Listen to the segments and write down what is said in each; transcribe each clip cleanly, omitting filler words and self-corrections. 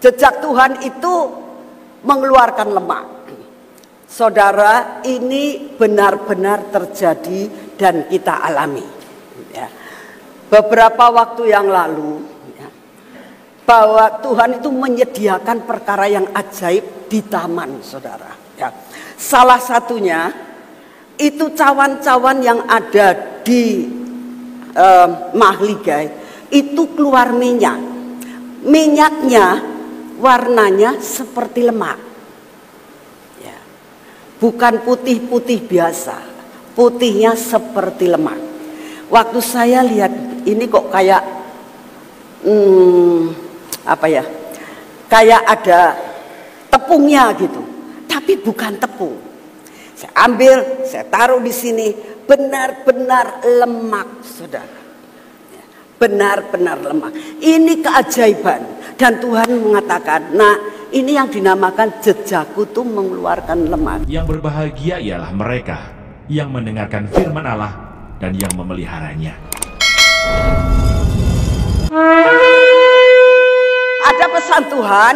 Jejak Tuhan itu mengeluarkan lemak. Saudara, ini benar-benar terjadi dan kita alami. Ya. Beberapa waktu yang lalu, ya, bahwa Tuhan itu menyediakan perkara yang ajaib di taman, saudara. Ya. Salah satunya itu cawan-cawan yang ada di Mahligai itu keluar minyak. Minyaknya warnanya seperti lemak. Bukan putih-putih biasa, putihnya seperti lemak. Waktu saya lihat ini kok kayak kayak ada tepungnya gitu, tapi bukan tepung. Saya ambil, saya taruh di sini, benar-benar lemak, saudara. Benar-benar lemak. Ini keajaiban. Dan Tuhan mengatakan, nah ini yang dinamakan jejakku tuh mengeluarkan lemak. Yang berbahagia ialah mereka yang mendengarkan firman Allah dan yang memeliharanya. Ada pesan Tuhan,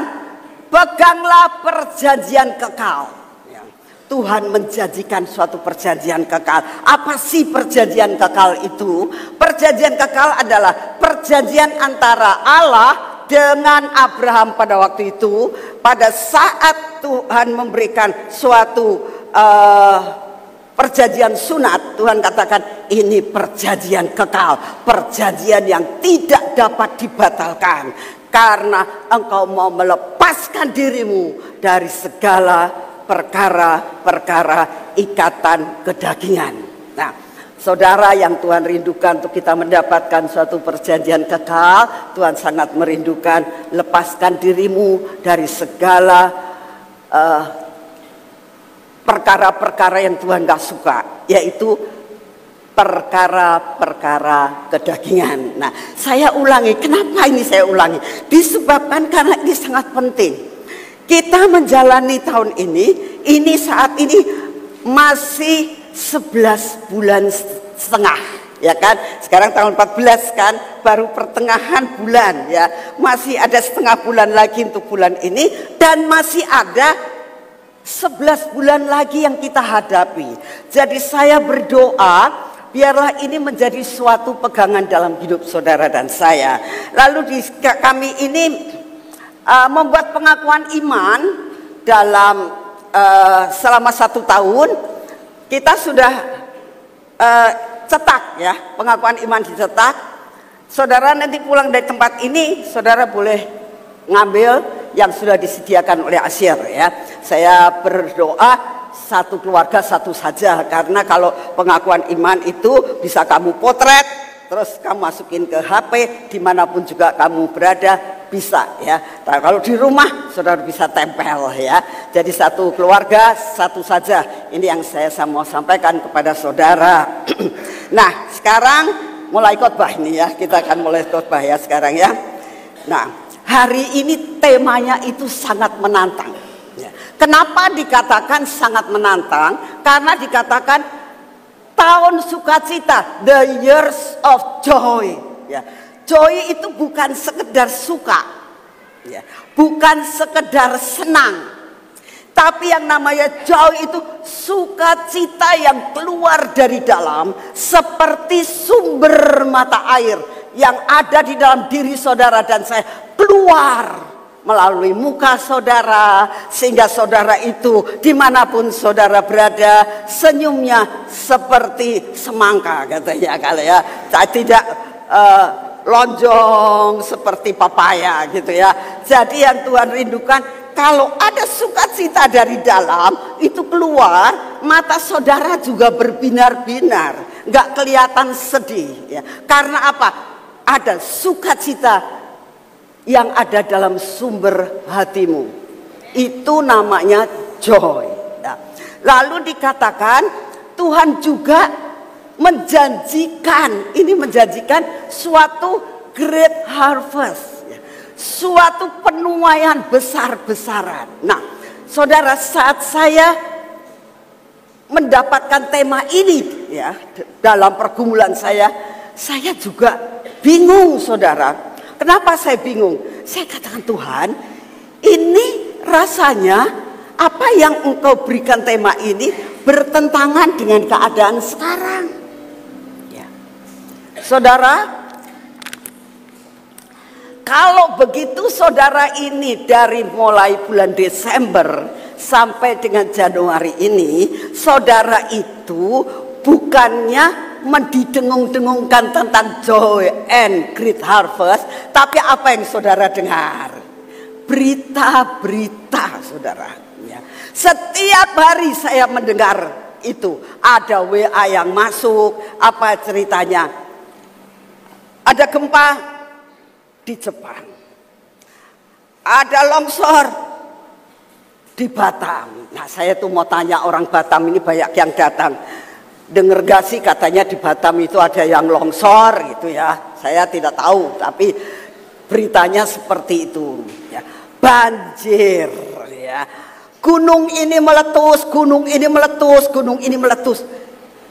peganglah perjanjian kekal. Tuhan menjanjikan suatu perjanjian kekal. Apa sih perjanjian kekal itu? Perjanjian kekal adalah perjanjian antara Allah dengan Abraham pada waktu itu. Pada saat Tuhan memberikan suatu perjanjian sunat, Tuhan katakan ini perjanjian kekal, perjanjian yang tidak dapat dibatalkan, karena engkau mau melepaskan dirimu dari segala perkara-perkara ikatan kedagingan. Nah, saudara yang Tuhan rindukan untuk kita mendapatkan suatu perjanjian kekal, Tuhan sangat merindukan lepaskan dirimu dari segala perkara-perkara yang Tuhan gak suka, yaitu perkara-perkara kedagingan. Nah, saya ulangi, kenapa ini saya ulangi? Disebabkan karena ini sangat penting. Kita menjalani tahun ini saat ini masih 11 bulan setengah, ya kan? Sekarang tahun 14 kan, baru pertengahan bulan ya. Masih ada setengah bulan lagi untuk bulan ini, dan masih ada 11 bulan lagi yang kita hadapi. Jadi saya berdoa, biarlah ini menjadi suatu pegangan dalam hidup saudara dan saya. Lalu kami ini membuat pengakuan iman dalam selama 1 tahun. Kita sudah cetak ya, pengakuan iman dicetak. Saudara nanti pulang dari tempat ini, saudara boleh ngambil yang sudah disediakan oleh Asyir ya. Saya berdoa satu keluarga satu saja, karena kalau pengakuan iman itu bisa kamu potret, terus kamu masukin ke HP dimanapun juga kamu berada, bisa ya. Nah, kalau di rumah saudara bisa tempel ya. Jadi satu keluarga satu saja. Ini yang saya mau sampaikan kepada saudara. Nah, sekarang mulai khotbah ini ya. Kita akan mulai khotbah ya sekarang ya. Nah, hari ini temanya itu sangat menantang. Ya. Kenapa dikatakan sangat menantang? Karena dikatakan tahun sukacita, the years of joy. Ya. Joy itu bukan sekedar suka, ya. Bukan sekedar senang, tapi yang namanya joy itu sukacita yang keluar dari dalam, seperti sumber mata air yang ada di dalam diri saudara dan saya, keluar melalui muka saudara, sehingga saudara itu dimanapun saudara berada, senyumnya seperti semangka katanya kali ya, tidak lonjong seperti papaya gitu ya. Jadi yang Tuhan rindukan, kalau ada sukacita dari dalam itu keluar, mata saudara juga berbinar-binar, nggak kelihatan sedih ya. Karena apa? Ada sukacita yang ada dalam sumber hatimu, itu namanya joy. Nah, lalu dikatakan Tuhan juga menjanjikan suatu great harvest, suatu penuaian besar-besaran. Nah, saudara, saat saya mendapatkan tema ini ya dalam pergumulan saya juga bingung, saudara. Kenapa saya bingung? Saya katakan, Tuhan, Ini rasanya apa yang engkau berikan tema ini bertentangan dengan keadaan sekarang. Ya. Saudara, kalau begitu saudara ini dari mulai bulan Desember sampai dengan Januari ini, saudara itu bukannya mendidengung-dengungkan tentang joy and great harvest, tapi apa yang saudara dengar? Berita-berita, saudara. Ya. Setiap hari saya mendengar itu, ada WA yang masuk, apa ceritanya? Ada gempa di Jepang, ada longsor di Batam. Nah, saya tuh mau tanya orang Batam ini banyak yang datang. Dengar gak sih katanya di Batam itu ada yang longsor gitu ya. Saya tidak tahu, tapi beritanya seperti itu. Ya. Banjir, ya. Gunung ini meletus, gunung ini meletus, gunung ini meletus.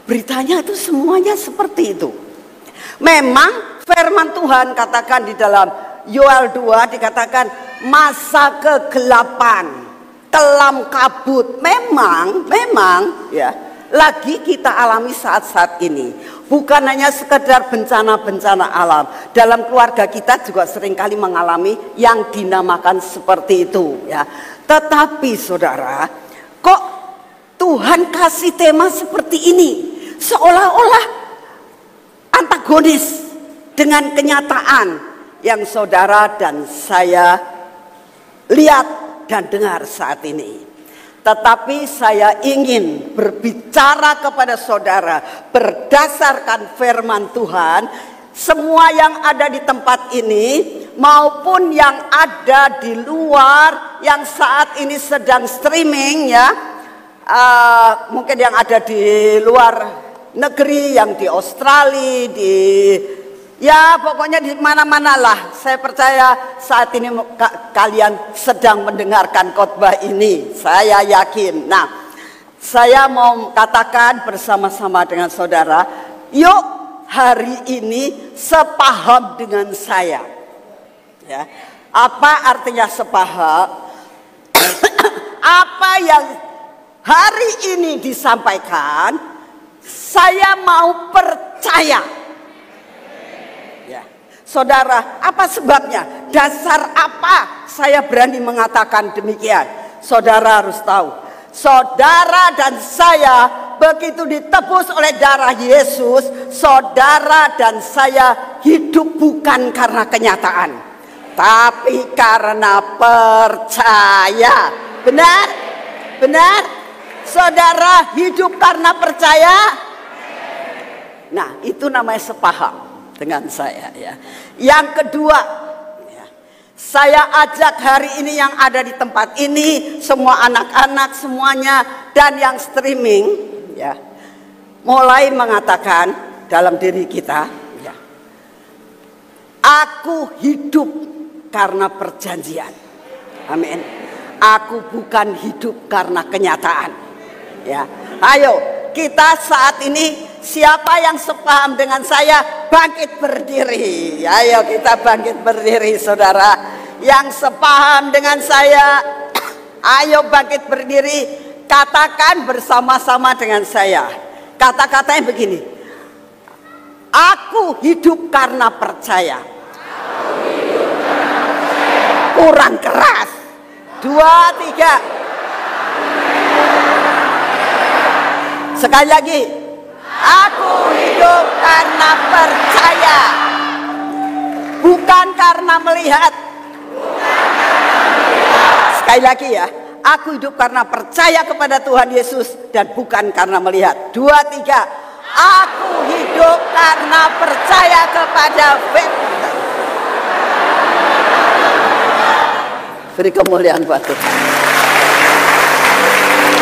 Beritanya itu semuanya seperti itu. Memang firman Tuhan katakan di dalam Yoel 2 dikatakan masa kegelapan, kelam kabut. Memang ya, lagi kita alami saat-saat ini. Bukan hanya sekedar bencana-bencana alam. Dalam keluarga kita juga seringkali mengalami yang dinamakan seperti itu ya. Tetapi saudara, kok Tuhan kasih tema seperti ini? Seolah-olah antagonis dengan kenyataan yang saudara dan saya lihat dan dengar saat ini. Tetapi saya ingin berbicara kepada saudara berdasarkan firman Tuhan. Semua yang ada di tempat ini maupun yang ada di luar yang saat ini sedang streaming ya, mungkin yang ada di luar negeri, yang di Australia, di ya pokoknya di mana-mana lah. Saya percaya saat ini kalian sedang mendengarkan khotbah ini. Saya yakin. Nah, saya mau katakan bersama-sama dengan saudara, yuk hari ini sepaham dengan saya. Ya. Apa artinya sepaham? Apa yang hari ini disampaikan, saya mau percaya. Ya. Saudara, apa sebabnya? Dasar apa saya berani mengatakan demikian? Saudara harus tahu, saudara dan saya begitu ditebus oleh darah Yesus, saudara dan saya hidup bukan karena kenyataan, tapi karena percaya. Benar? Benar? Saudara hidup karena percaya. Nah, itu namanya sepaham dengan saya ya. Yang kedua, ya, saya ajak hari ini yang ada di tempat ini, semua anak-anak semuanya dan yang streaming ya, mulai mengatakan dalam diri kita ya, aku hidup karena perjanjian. Amin. Aku bukan hidup karena kenyataan. Ya, ayo kita saat ini siapa yang sepaham dengan saya bangkit berdiri. Ayo kita bangkit berdiri, saudara. Yang sepaham dengan saya, ayo bangkit berdiri. Katakan bersama-sama dengan saya. Kata-katanya begini. Aku hidup karena percaya. Kurang keras. 2, 3. Sekali lagi, aku hidup karena percaya, bukan karena melihat. Sekali lagi ya, aku hidup karena percaya kepada Tuhan Yesus dan bukan karena melihat. 2, 3, aku hidup karena percaya kepada firman. Beri kemuliaan buat Tuhan.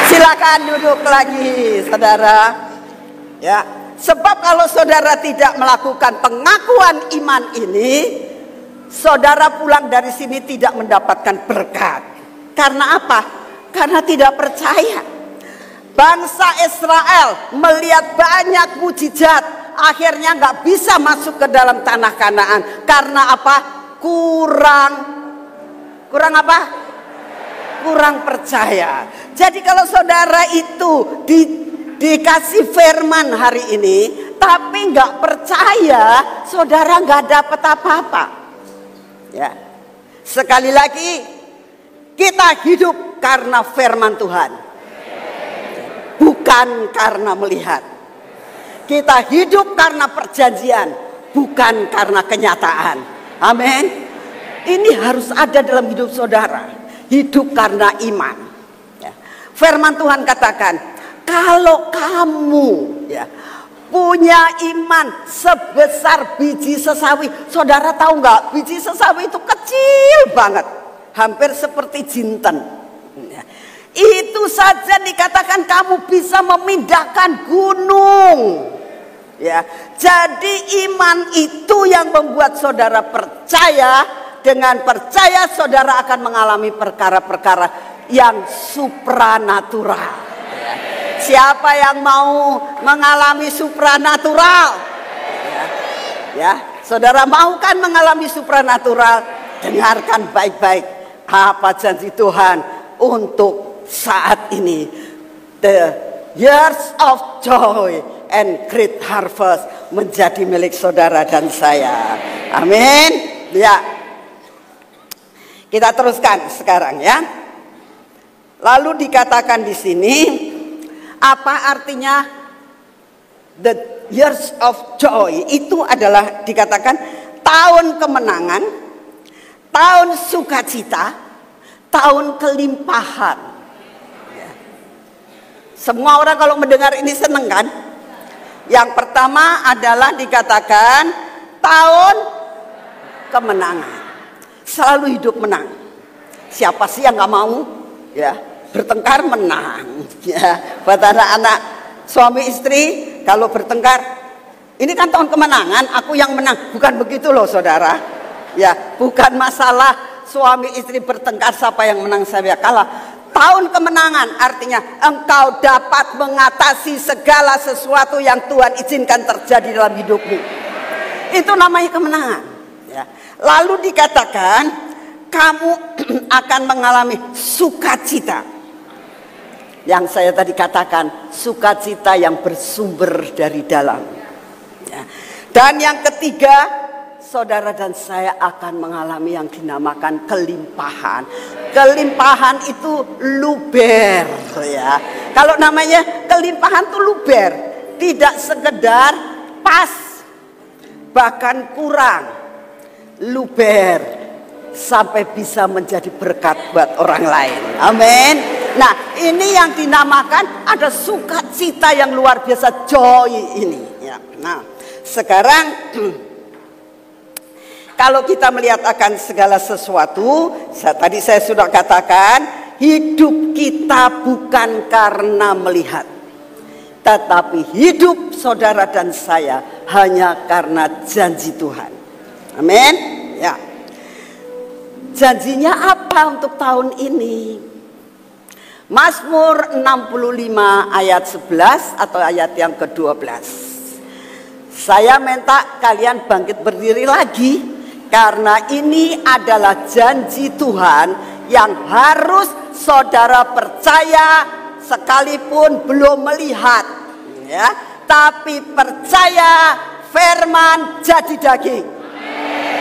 Silakan duduk lagi, saudara. Ya, sebab kalau saudara tidak melakukan pengakuan iman ini, saudara pulang dari sini tidak mendapatkan berkat. Karena apa? Karena tidak percaya. Bangsa Israel melihat banyak mujizat, akhirnya nggak bisa masuk ke dalam tanah Kanaan. Karena apa? Kurang apa? kurang percaya. Jadi kalau saudara itu dikasih firman hari ini, tapi nggak percaya, saudara nggak dapat apa-apa. Ya, sekali lagi, kita hidup karena firman Tuhan, bukan karena melihat. Kita hidup karena perjanjian, bukan karena kenyataan. Amin. Ini harus ada dalam hidup saudara. Hidup karena iman. Ya. Firman Tuhan katakan, kalau kamu punya iman sebesar biji sesawi. Saudara tahu nggak, biji sesawi itu kecil banget, hampir seperti jinten. Ya. Itu saja dikatakan kamu bisa memindahkan gunung. Ya, jadi iman itu yang membuat saudara percaya. Dengan percaya saudara akan mengalami perkara-perkara yang supranatural. Siapa yang mau mengalami supranatural? Ya, saudara mau kan mengalami supranatural? Dengarkan baik-baik apa janji Tuhan untuk saat ini. The years of joy and great harvest menjadi milik saudara dan saya. Amin. Ya. Kita teruskan sekarang ya. Lalu dikatakan di sini, apa artinya the years of joy? Itu adalah dikatakan tahun kemenangan, tahun sukacita, tahun kelimpahan. Ya. Semua orang kalau mendengar ini seneng kan? Yang pertama adalah dikatakan tahun kemenangan. Selalu hidup menang. Siapa sih yang nggak mau? Ya, bertengkar menang. Ya, buat anak-anak suami istri kalau bertengkar, ini kan tahun kemenangan, aku yang menang. Bukan begitu loh saudara. Ya, bukan masalah suami istri bertengkar siapa yang menang saya kalah. Tahun kemenangan artinya engkau dapat mengatasi segala sesuatu yang Tuhan izinkan terjadi dalam hidupmu. Itu namanya kemenangan. Ya. Lalu dikatakan kamu akan mengalami sukacita. Yang saya tadi katakan, sukacita yang bersumber dari dalam. Ya. Dan yang ketiga, saudara dan saya akan mengalami yang dinamakan kelimpahan. Kelimpahan itu luber ya. Kalau namanya kelimpahan itu luber, tidak sekedar pas, bahkan kurang. Luber sampai bisa menjadi berkat buat orang lain. Amin. Nah, ini yang dinamakan ada sukacita yang luar biasa, joy ini ya. Nah, sekarang kalau kita melihat akan segala sesuatu, tadi saya sudah katakan, hidup kita bukan karena melihat, tetapi hidup saudara dan saya hanya karena janji Tuhan. Amin. Ya. Janjinya apa untuk tahun ini? Mazmur 65 ayat 11 atau ayat yang ke-12. Saya minta kalian bangkit berdiri lagi, karena ini adalah janji Tuhan yang harus saudara percaya sekalipun belum melihat, ya, tapi percaya firman jadi daging.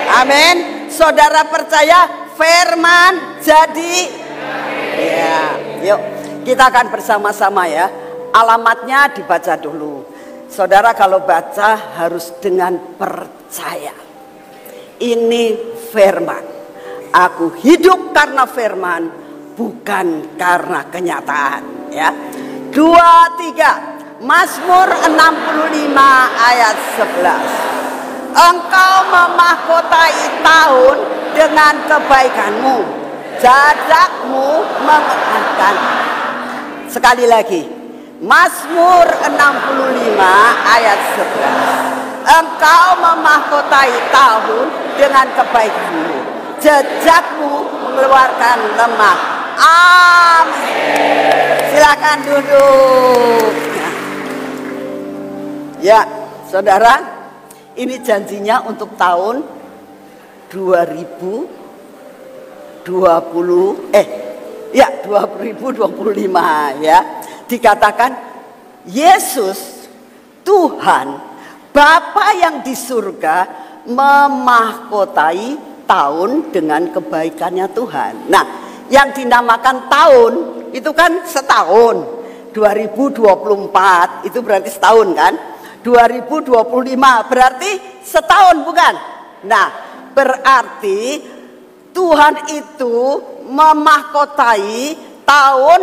Amin. Saudara percaya firman jadi. Ya, yuk kita akan bersama-sama ya. Alamatnya dibaca dulu. Saudara kalau baca harus dengan percaya. Ini firman. Aku hidup karena firman, bukan karena kenyataan. Ya. 2, 3. Mazmur 65 ayat 11. Engkau memahkotai tahun dengan kebaikanmu, jajakmu mengekalkan. Sekali lagi, Mazmur 65 ayat 11. Engkau memahkotai tahun dengan kebaikanmu, jejakmu mengeluarkan lemak. Amin. Silakan duduk. Ya, saudara. Ini janjinya untuk tahun 2020. Ya, 2025 ya. Dikatakan Yesus Tuhan Bapa yang di surga memahkotai tahun dengan kebaikannya Tuhan. Nah, yang dinamakan tahun itu kan setahun. 2024 itu berarti setahun kan? 2025 berarti setahun bukan? Nah, berarti Tuhan itu memahkotai tahun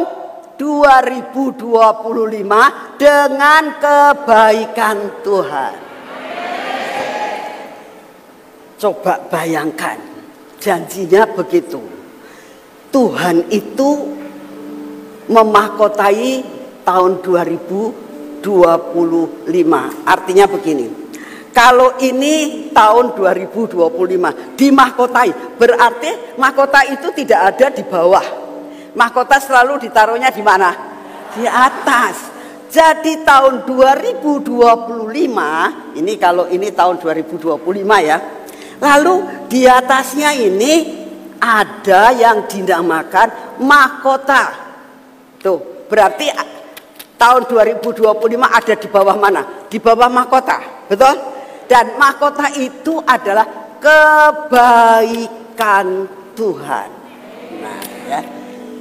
2025 dengan kebaikan Tuhan. Coba bayangkan, janjinya begitu. Tuhan itu memahkotai tahun 2025. Artinya begini, kalau ini tahun 2025 dimahkotai, berarti mahkota itu tidak ada di bawah. Mahkota selalu ditaruhnya di mana? Di atas. Jadi tahun 2025, ini kalau ini tahun 2025 ya. Lalu di atasnya ini ada yang dinamakan mahkota. Tuh, berarti tahun 2025 ada di bawah mana? Di bawah mahkota, betul? Dan mahkota itu adalah kebaikan Tuhan. Nah, ya.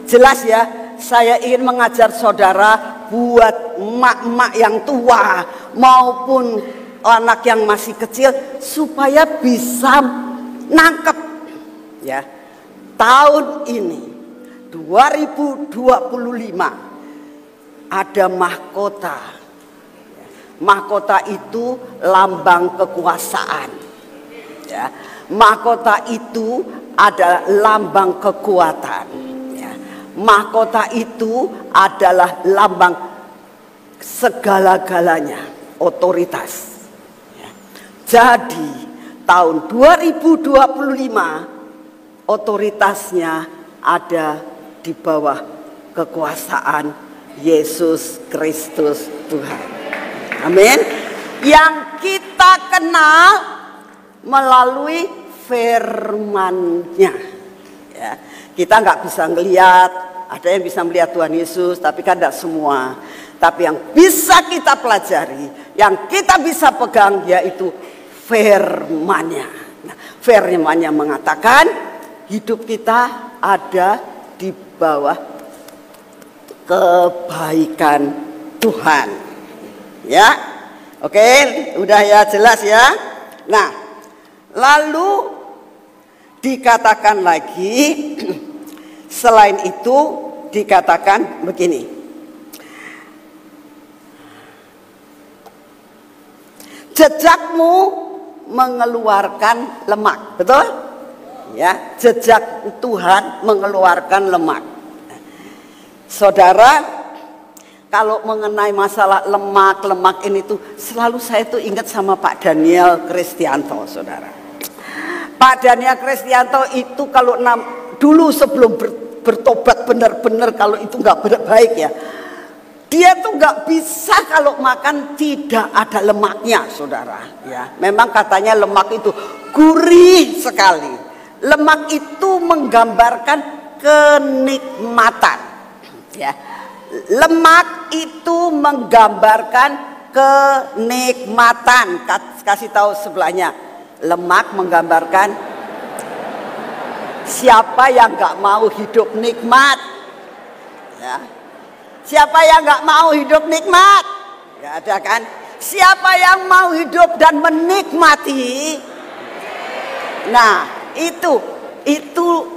Jelas ya, saya ingin mengajar saudara buat emak-emak yang tua maupun anak yang masih kecil supaya bisa nangkep ya. Tahun ini 2025 ada mahkota. Mahkota itu lambang kekuasaan. Ya. Mahkota itu adalah lambang kekuatan. Mahkota itu adalah lambang segala-galanya, otoritas. Jadi tahun 2025 otoritasnya ada di bawah kekuasaan Yesus Kristus Tuhan. Amin. Yang kita kenal melalui firman-Nya. Ya. Kita nggak bisa ngelihat, ada yang bisa melihat Tuhan Yesus, tapi kan tidak semua. Tapi yang bisa kita pelajari, yang kita bisa pegang yaitu firman-Nya. Nah, firman-Nya mengatakan hidup kita ada di bawah kebaikan Tuhan. Ya, oke, udah ya, jelas ya. Nah, lalu dikatakan lagi, selain itu dikatakan begini. Jejakmu mengeluarkan lemak, betul? Ya, jejak Tuhan mengeluarkan lemak. Saudara, kalau mengenai masalah lemak ini tuh selalu saya tuh ingat sama Pak Daniel Kristianto, saudara. Pak Daniel Kristianto itu kalau dulu sebelum bertobat benar-benar kalau itu nggak baik ya, dia tuh nggak bisa kalau makan tidak ada lemaknya, saudara. Ya, memang katanya lemak itu gurih sekali. Lemak itu menggambarkan kenikmatan. Ya, lemak itu menggambarkan kenikmatan. Kasih tahu sebelahnya. Lemak menggambarkan siapa yang gak mau hidup nikmat ya. Siapa yang gak mau hidup nikmat? Gak ada kan? Siapa yang mau hidup dan menikmati? Nah, itu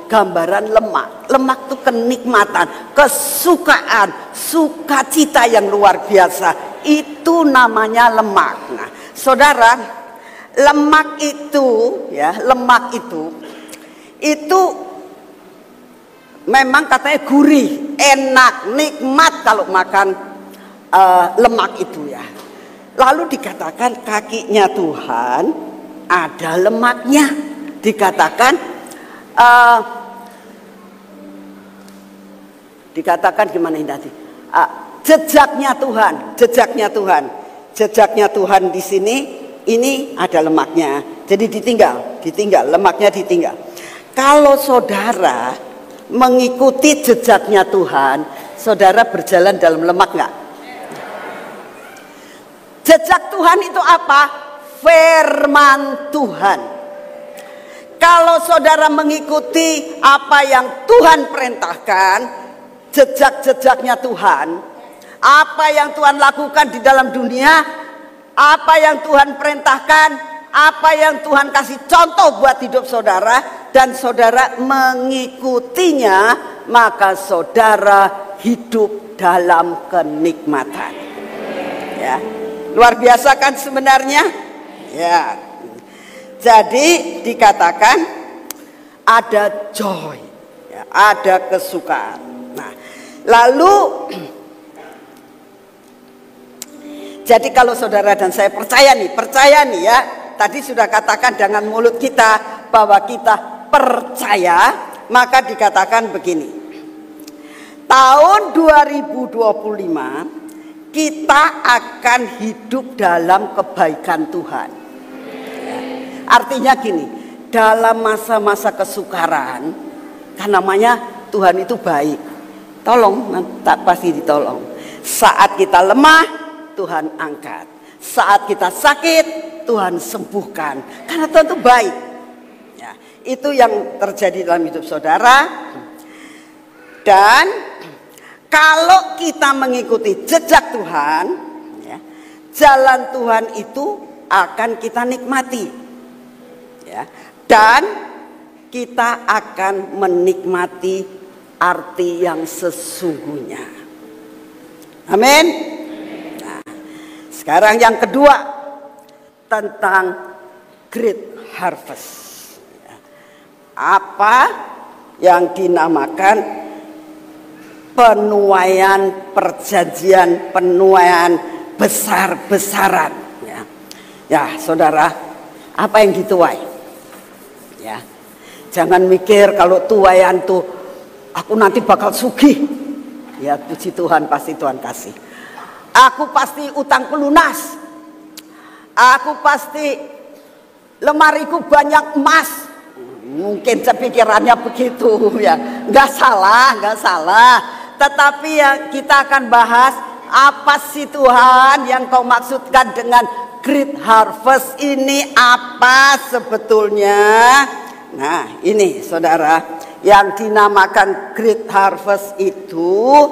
gambaran lemak. Lemak itu kenikmatan, kesukaan, sukacita yang luar biasa. Itu namanya lemak. Nah, saudara, lemak itu ya, lemak itu memang katanya gurih, enak, nikmat kalau makan lemak itu ya. Lalu dikatakan kakinya Tuhan ada lemaknya. Dikatakan gimana ini tadi? Jejaknya Tuhan di sini. Ini ada lemaknya, jadi ditinggal, lemaknya ditinggal. Kalau saudara mengikuti jejaknya Tuhan, saudara berjalan dalam lemak nggak? Jejak Tuhan itu apa? Firman Tuhan. Kalau saudara mengikuti apa yang Tuhan perintahkan, jejak-jejaknya Tuhan, apa yang Tuhan lakukan di dalam dunia, apa yang Tuhan perintahkan, apa yang Tuhan kasih contoh buat hidup saudara, dan saudara mengikutinya, maka saudara hidup dalam kenikmatan. Ya, luar biasa kan sebenarnya? Ya. Jadi dikatakan ada joy, ya, ada kesukaan. Nah, lalu jadi kalau saudara dan saya percaya nih ya, tadi sudah katakan dengan mulut kita bahwa kita percaya, maka dikatakan begini. Tahun 2025 kita akan hidup dalam kebaikan Tuhan. Artinya gini, dalam masa-masa kesukaran, kan namanya Tuhan itu baik, tolong, tak pasti ditolong. Saat kita lemah, Tuhan angkat. Saat kita sakit, Tuhan sembuhkan. Karena Tuhan itu baik. Ya, itu yang terjadi dalam hidup saudara. Dan kalau kita mengikuti jejak Tuhan, ya, jalan Tuhan itu akan kita nikmati. Ya, dan kita akan menikmati arti yang sesungguhnya. Amin. Nah, sekarang yang kedua tentang great harvest. Apa yang dinamakan penuaian perjanjian, penuaian besar-besaran. Ya, saudara, apa yang dituai? Ya, jangan mikir kalau tuaian tuh aku nanti bakal sugih. Ya, puji Tuhan, pasti Tuhan kasih. Aku pasti utang pelunas. Aku pasti lemariku banyak emas. Mungkin pikirannya begitu ya. Nggak salah. Tetapi ya kita akan bahas apa sih Tuhan yang kau maksudkan dengan great harvest ini, apa sebetulnya? Nah, ini saudara, yang dinamakan great harvest itu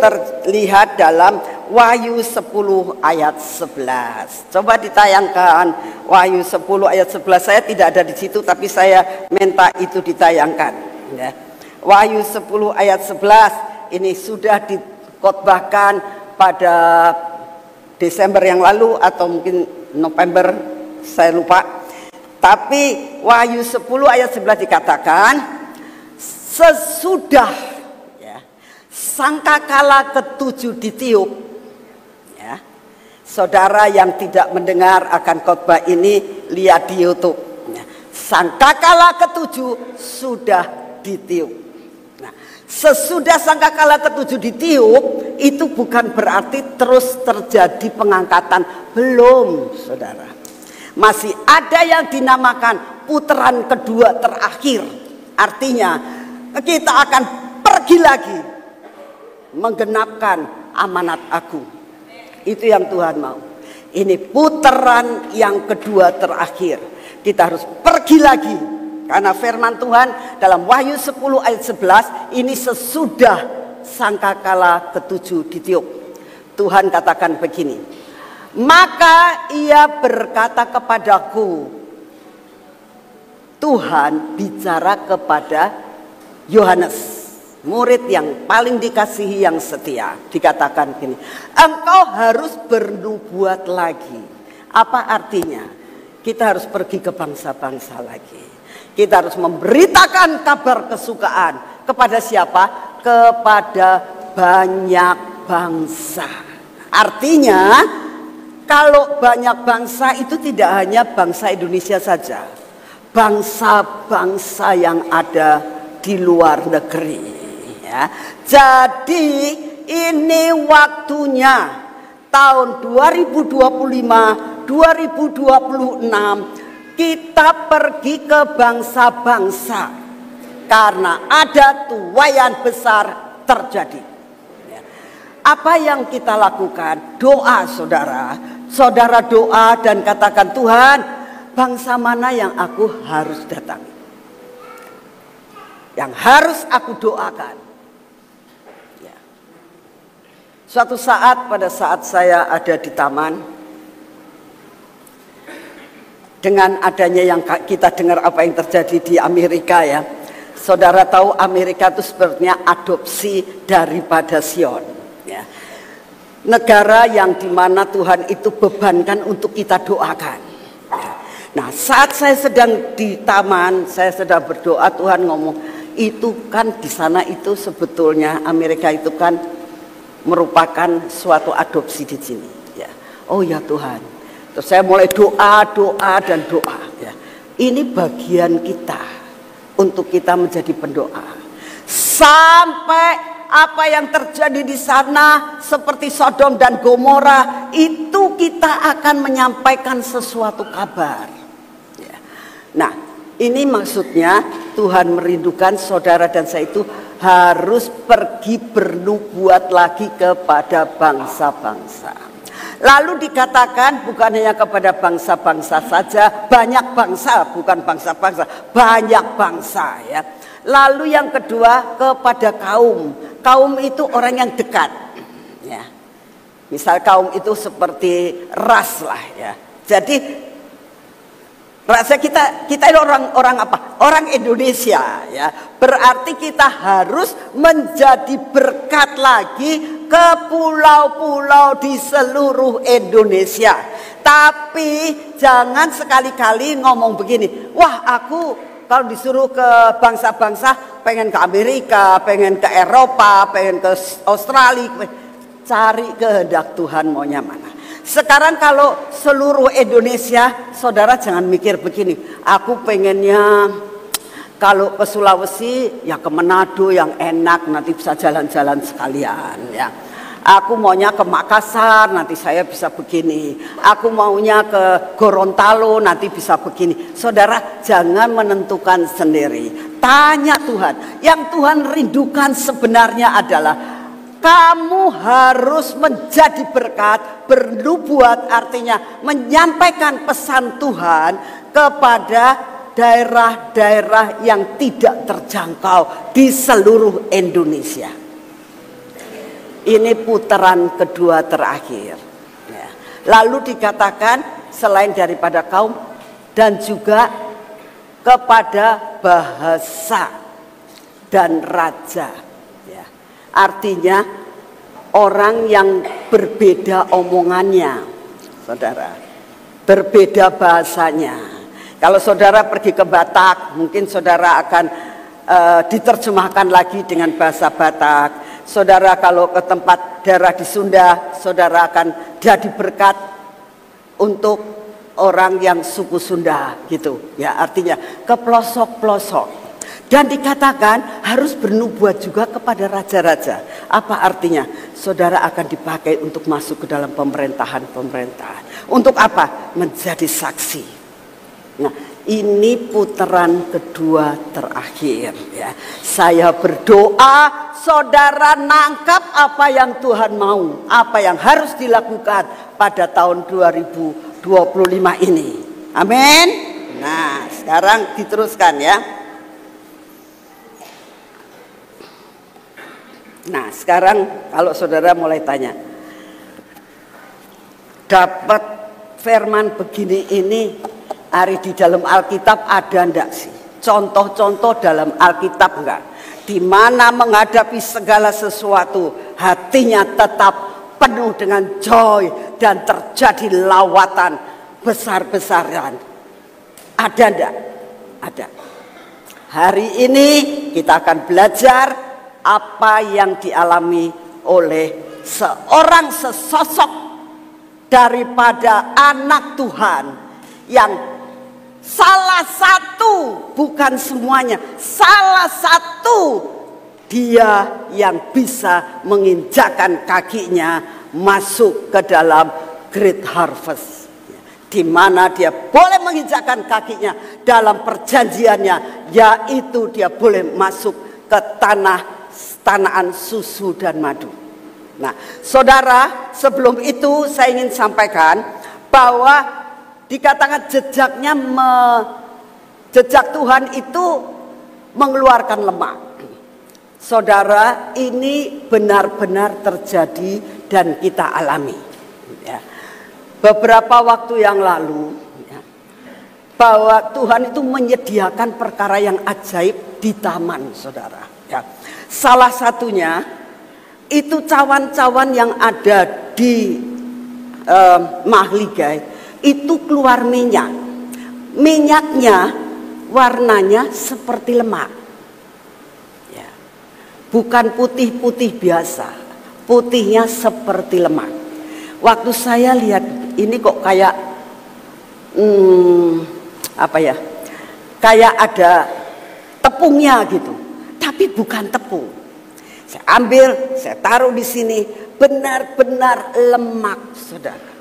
terlihat dalam Wahyu 10 ayat 11. Coba ditayangkan Wahyu 10 ayat 11. Saya tidak ada di situ, tapi saya minta itu ditayangkan. Ya. Wahyu 10 ayat 11 ini sudah dikotbahkan pada Desember yang lalu atau mungkin November, saya lupa. Tapi Wahyu 10 ayat 11 dikatakan, sesudah ya, sangkakala ketujuh ditiup, ya, saudara yang tidak mendengar akan khotbah ini, lihat di YouTube. Ya, sangkakala ketujuh sudah ditiup. Nah, sesudah sangkakala ketujuh ditiup, itu bukan berarti terus terjadi pengangkatan. Belum, saudara. Masih ada yang dinamakan putaran kedua terakhir. Artinya kita akan pergi lagi menggenapkan amanat agung. Itu yang Tuhan mau. Ini putaran yang kedua terakhir. Kita harus pergi lagi. Karena firman Tuhan dalam Wahyu 10 ayat 11 ini sesudah sangkakala ketujuh ditiup. Tuhan katakan begini, maka ia berkata kepadaku, Tuhan bicara kepada Yohanes, murid yang paling dikasihi yang setia. Dikatakan gini, engkau harus bernubuat lagi. Apa artinya? Kita harus pergi ke bangsa-bangsa lagi. Kita harus memberitakan kabar kesukaan. Kepada siapa? Kepada banyak bangsa. Artinya kalau banyak bangsa itu tidak hanya bangsa Indonesia saja, bangsa-bangsa yang ada di luar negeri ya. Jadi ini waktunya tahun 2025 2026 kita pergi ke bangsa-bangsa karena ada tuaian besar terjadi. Apa yang kita lakukan? Doa, saudara. Saudara doa dan katakan, Tuhan, bangsa mana yang aku harus datangi, yang harus aku doakan. Ya. Suatu saat, pada saat saya ada di taman, dengan adanya yang kita dengar apa yang terjadi di Amerika, ya, saudara tahu Amerika itu sebenarnya adopsi daripada Sion. Ya. Negara yang dimana Tuhan itu bebankan untuk kita doakan. Ya. Nah, saat saya sedang di taman, saya sedang berdoa, Tuhan ngomong, itu kan di sana itu sebetulnya Amerika itu kan merupakan suatu adopsi di sini. Ya. Oh ya Tuhan. Terus saya mulai doa dan doa. Ya. Ini bagian kita untuk kita menjadi pendoa. Sampai apa yang terjadi di sana seperti Sodom dan Gomora itu kita akan menyampaikan sesuatu kabar. Ya. Nah, ini maksudnya Tuhan merindukan saudara dan saya itu harus pergi bernubuat lagi kepada bangsa-bangsa. Lalu dikatakan bukan hanya kepada bangsa-bangsa saja, banyak bangsa, bukan bangsa-bangsa, banyak bangsa, ya. Lalu yang kedua kepada kaum. Kaum itu orang yang dekat. Ya. Misal kaum itu seperti ras lah, ya. Jadi rasa kita ini orang apa? Orang Indonesia, ya. Berarti kita harus menjadi berkat lagi ke pulau-pulau di seluruh Indonesia. Tapi jangan sekali-kali ngomong begini, wah aku kalau disuruh ke bangsa-bangsa, pengen ke Amerika, pengen ke Eropa, pengen ke Australia, cari kehendak Tuhan maunya mana. Sekarang kalau seluruh Indonesia, saudara jangan mikir begini, aku pengennya kalau ke Sulawesi, ya ke Manado yang enak, nanti bisa jalan-jalan sekalian, ya. Aku maunya ke Makassar, nanti saya bisa begini. Aku maunya ke Gorontalo, nanti bisa begini. Saudara, jangan menentukan sendiri. Tanya Tuhan. Yang Tuhan rindukan sebenarnya adalah kamu harus menjadi berkat, bernubuat artinya menyampaikan pesan Tuhan kepada daerah-daerah yang tidak terjangkau di seluruh Indonesia. Ini putaran kedua terakhir. Ya. Lalu dikatakan selain daripada kaum dan juga kepada bahasa dan raja. Ya. Artinya orang yang berbeda omongannya, saudara, berbeda bahasanya. Kalau saudara pergi ke Batak, mungkin saudara akan diterjemahkan lagi dengan bahasa Batak. Saudara kalau ke tempat daerah di Sunda, saudara akan jadi berkat untuk orang yang suku Sunda gitu. Ya, artinya ke pelosok-pelosok. Dan dikatakan harus bernubuat juga kepada raja-raja. Apa artinya? Saudara akan dipakai untuk masuk ke dalam pemerintahan-pemerintahan. Untuk apa? Menjadi saksi. Nah, ini putaran kedua terakhir, ya. Saya berdoa saudara nangkap apa yang Tuhan mau, apa yang harus dilakukan pada tahun 2025 ini. Amin. Nah, sekarang diteruskan, ya. Nah, sekarang kalau saudara mulai tanya, dapat firman begini ini hari di dalam Alkitab ada enggak sih? Contoh-contoh dalam Alkitab enggak? Di mana menghadapi segala sesuatu hatinya tetap penuh dengan joy dan terjadi lawatan besar-besaran. Ada enggak? Ada. Hari ini kita akan belajar apa yang dialami oleh seorang sesosok daripada anak Tuhan yang salah satu, bukan semuanya, salah satu dia yang bisa menginjakkan kakinya masuk ke dalam Great Harvest. di mana dia boleh menginjakkan kakinya dalam perjanjiannya, yaitu dia boleh masuk ke tanah susu dan madu. Nah, saudara, sebelum itu saya ingin sampaikan bahwa dikatakan jejak Tuhan itu mengeluarkan lemak. Saudara, ini benar-benar terjadi dan kita alami. Ya. Beberapa waktu yang lalu, ya, bahwa Tuhan itu menyediakan perkara yang ajaib di taman, saudara. Ya. Salah satunya itu cawan-cawan yang ada di Mahligai itu keluar minyak. Minyaknya warnanya seperti lemak. Ya. Bukan putih-putih biasa, putihnya seperti lemak. Waktu saya lihat ini kok kayak kayak ada tepungnya gitu, tapi bukan tepung. Saya ambil, saya taruh di sini, benar-benar lemak, saudara.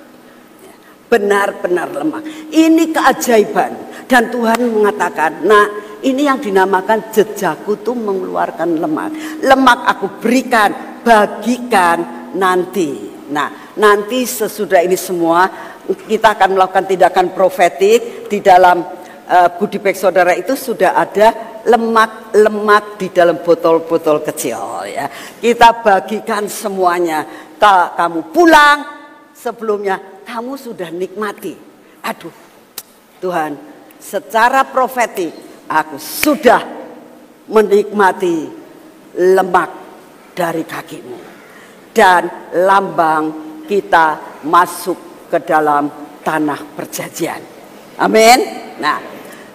Benar-benar lemak. Ini keajaiban. Dan Tuhan mengatakan, nah ini yang dinamakan jejakku tuh mengeluarkan lemak. Lemak aku berikan, bagikan nanti. Nah, nanti sesudah ini semua kita akan melakukan tindakan profetik. Di dalam goodie bag saudara itu sudah ada lemak-lemak di dalam botol-botol kecil, ya. Kita bagikan semuanya. Kamu pulang, sebelumnya kamu sudah nikmati. Aduh, Tuhan, secara profetik aku sudah menikmati lemak dari kakimu. Dan lambang kita masuk ke dalam tanah perjanjian. Amin. Nah,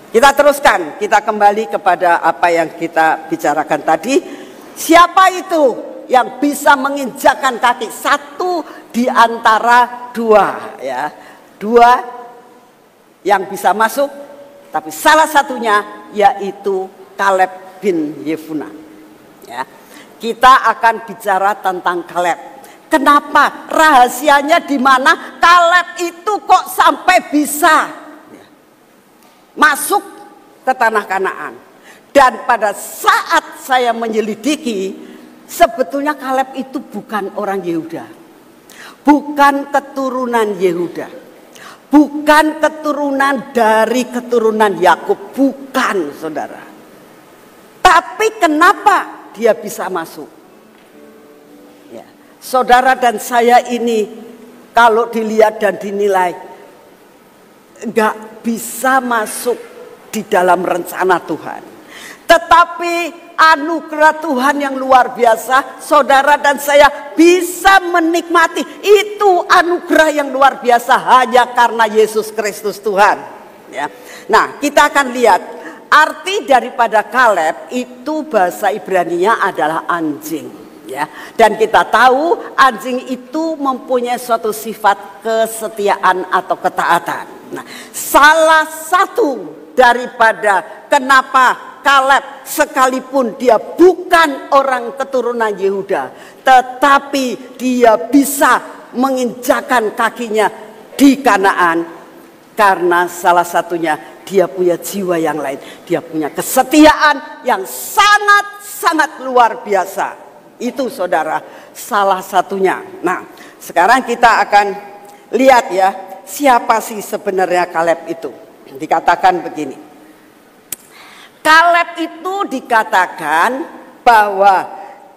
kita teruskan, kita kembali kepada apa yang kita bicarakan tadi. Siapa itu yang bisa menginjakkan kaki? Satu di antara dua, ya. Dua yang bisa masuk, tapi salah satunya yaitu Kaleb bin Yefuneh. Ya. Kita akan bicara tentang Kaleb. Kenapa? Rahasianya di mana Kaleb itu kok sampai bisa masuk ke tanah Kanaan. Dan pada saat saya menyelidiki, sebetulnya Kaleb itu bukan orang Yehuda. Bukan keturunan Yehuda. Bukan keturunan dari keturunan Yakub. Bukan, saudara. Tapi kenapa dia bisa masuk? Ya. Saudara dan saya ini kalau dilihat dan dinilai gak bisa masuk di dalam rencana Tuhan. Tetapi anugerah Tuhan yang luar biasa, saudara dan saya bisa menikmati. Itu anugerah yang luar biasa hanya karena Yesus Kristus Tuhan. Ya. Nah, kita akan lihat arti daripada Kaleb itu bahasa Ibraninya adalah anjing. Ya. Dan kita tahu anjing itu mempunyai suatu sifat kesetiaan atau ketaatan. Nah, salah satu daripada kenapa Kaleb sekalipun dia bukan orang keturunan Yehuda, tetapi dia bisa menginjakkan kakinya di Kanaan karena salah satunya dia punya jiwa yang lain, dia punya kesetiaan yang sangat-sangat luar biasa. Itu saudara, salah satunya. Nah, sekarang kita akan lihat ya, siapa sih sebenarnya Kaleb itu. Dikatakan begini. Kaleb itu dikatakan bahwa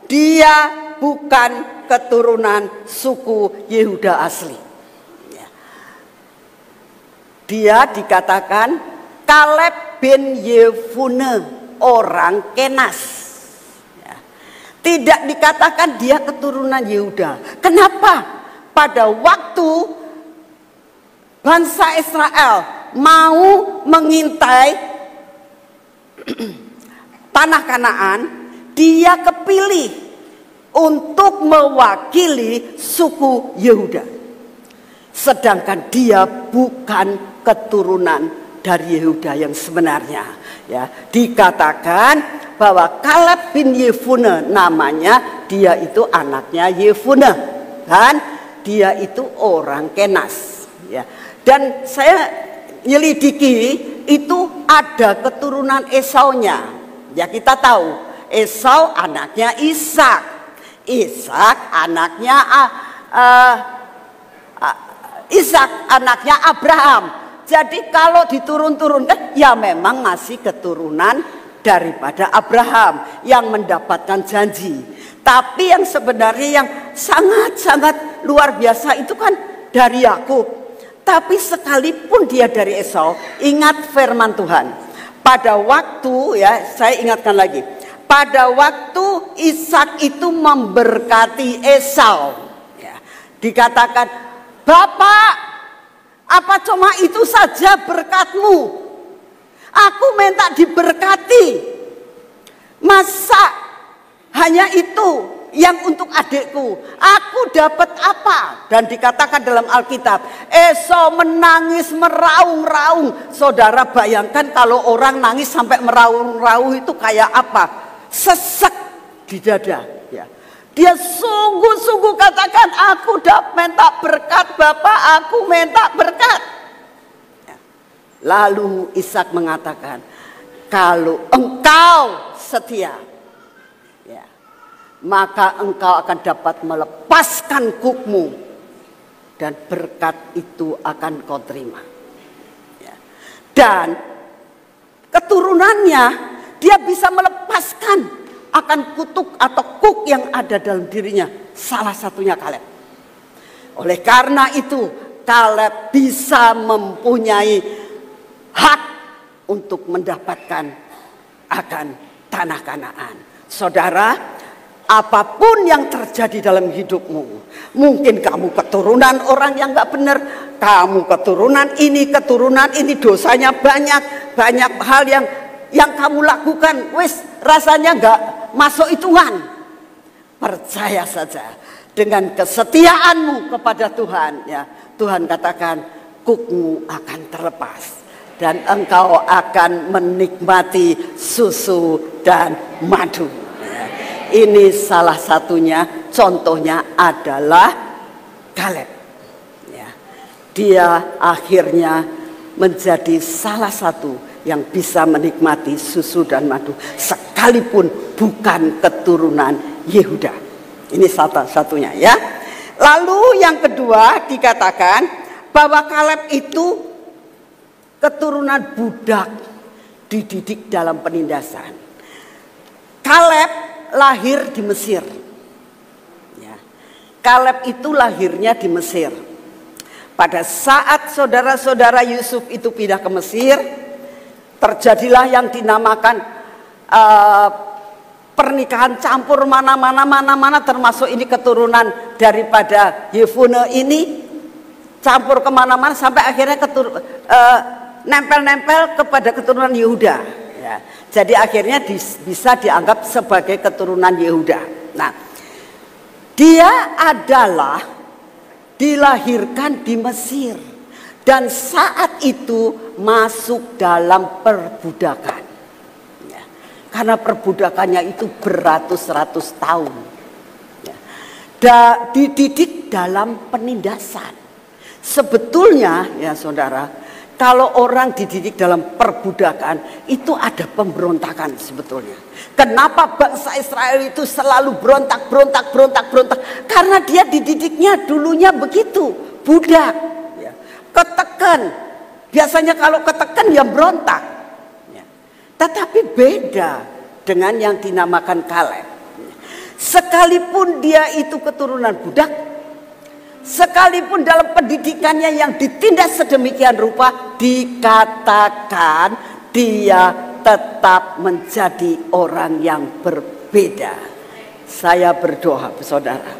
dia bukan keturunan suku Yehuda asli. Dia dikatakan Kaleb bin Yefuneh, orang Kenas. Tidak dikatakan dia keturunan Yehuda. Kenapa? Pada waktu bangsa Israel mau mengintai tanah Kanaan, dia kepilih untuk mewakili suku Yehuda. Sedangkan dia bukan keturunan dari Yehuda yang sebenarnya. Ya, dikatakan bahwa Kaleb bin Yefuneh namanya, dia itu anaknya Yefuneh, dan dia itu orang Kenas. Ya, Dan saya nyelidiki itu ada keturunan Esaunya. Ya kita tahu Esau anaknya Ishak, Ishak anaknya Abraham. Jadi kalau diturun-turunkan ya memang masih keturunan daripada Abraham yang mendapatkan janji. Tapi yang sebenarnya yang sangat-sangat luar biasa itu kan dari Yakub. Tapi sekalipun dia dari Esau, ingat firman Tuhan. Pada waktu, ya saya ingatkan lagi, pada waktu Ishak itu memberkati Esau, ya, dikatakan, Bapak, apa cuma itu saja berkatmu? Aku minta diberkati. Masa hanya itu yang untuk adikku? Aku dapat apa? Dan dikatakan dalam Alkitab, Esau menangis meraung-raung. Saudara bayangkan kalau orang nangis sampai meraung-raung itu kayak apa? Sesek di dada. Ya. Dia sungguh-sungguh katakan, aku udah minta berkat Bapak, aku minta berkat. Ya. Lalu Ishak mengatakan, kalau engkau setia, ya, maka engkau akan dapat melepaskan kukmu dan berkat itu akan kau terima. Ya. Dan keturunannya dia bisa melepaskan akan kutuk atau kuk yang ada dalam dirinya. Salah satunya Kaleb. Oleh karena itu Kaleb bisa mempunyai hak untuk mendapatkan akan tanah Kanaan. Saudara, apapun yang terjadi dalam hidupmu, mungkin kamu keturunan orang yang gak benar, kamu keturunan ini dosanya banyak hal yang kamu lakukan, wis rasanya gak masuk hitungan. Percaya saja dengan kesetiaanmu kepada Tuhan, ya, Tuhan katakan kukmu akan terlepas dan engkau akan menikmati susu dan madu. Ya. Ini salah satunya, contohnya adalah Kaleb. Ya. Dia akhirnya menjadi salah satu yang bisa menikmati susu dan madu sekalipun bukan keturunan Yehuda. Ini salah satunya, ya. Lalu yang kedua dikatakan bahwa Kaleb itu keturunan budak dididik dalam penindasan. Kaleb lahir di Mesir. Ya. Kaleb itu lahirnya di Mesir. Pada saat saudara-saudara Yusuf itu pindah ke Mesir, terjadilah yang dinamakan pernikahan campur mana-mana termasuk ini keturunan daripada Yefune ini campur kemana-mana sampai akhirnya nempel-nempel kepada keturunan Yehuda. Ya. Jadi akhirnya bisa dianggap sebagai keturunan Yehuda. Nah, dia adalah dilahirkan di Mesir. Dan saat itu masuk dalam perbudakan. Ya. Karena perbudakannya itu beratus-ratus tahun. Ya. Dididik dalam penindasan. Sebetulnya ya saudara, kalau orang dididik dalam perbudakan itu ada pemberontakan sebetulnya. Kenapa bangsa Israel itu selalu berontak? Karena dia dididiknya dulunya begitu, budak. Ketekan, biasanya kalau ketekan ya berontak. Ya. Tetapi beda dengan yang dinamakan Kaleb. Sekalipun dia itu keturunan budak, sekalipun dalam pendidikannya yang ditindas sedemikian rupa, dikatakan dia tetap menjadi orang yang berbeda. Saya berdoa, saudara,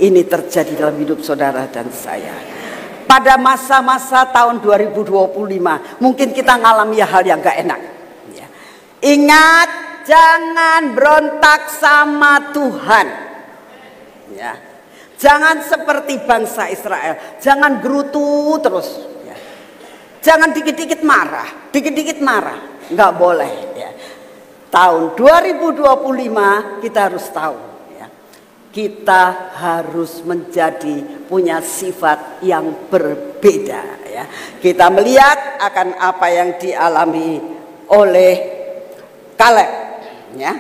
ini terjadi dalam hidup saudara dan saya. Pada masa-masa tahun 2025 mungkin kita ngalami hal yang gak enak. Ya. Ingat, jangan berontak sama Tuhan. Ya. Jangan seperti bangsa Israel. Jangan gerutu terus. Ya. Jangan dikit-dikit marah. Gak boleh. Ya. Tahun 2025 kita harus tahu. Kita harus punya sifat yang berbeda, ya. ya. Kita melihat akan apa yang dialami oleh Kaleb, ya.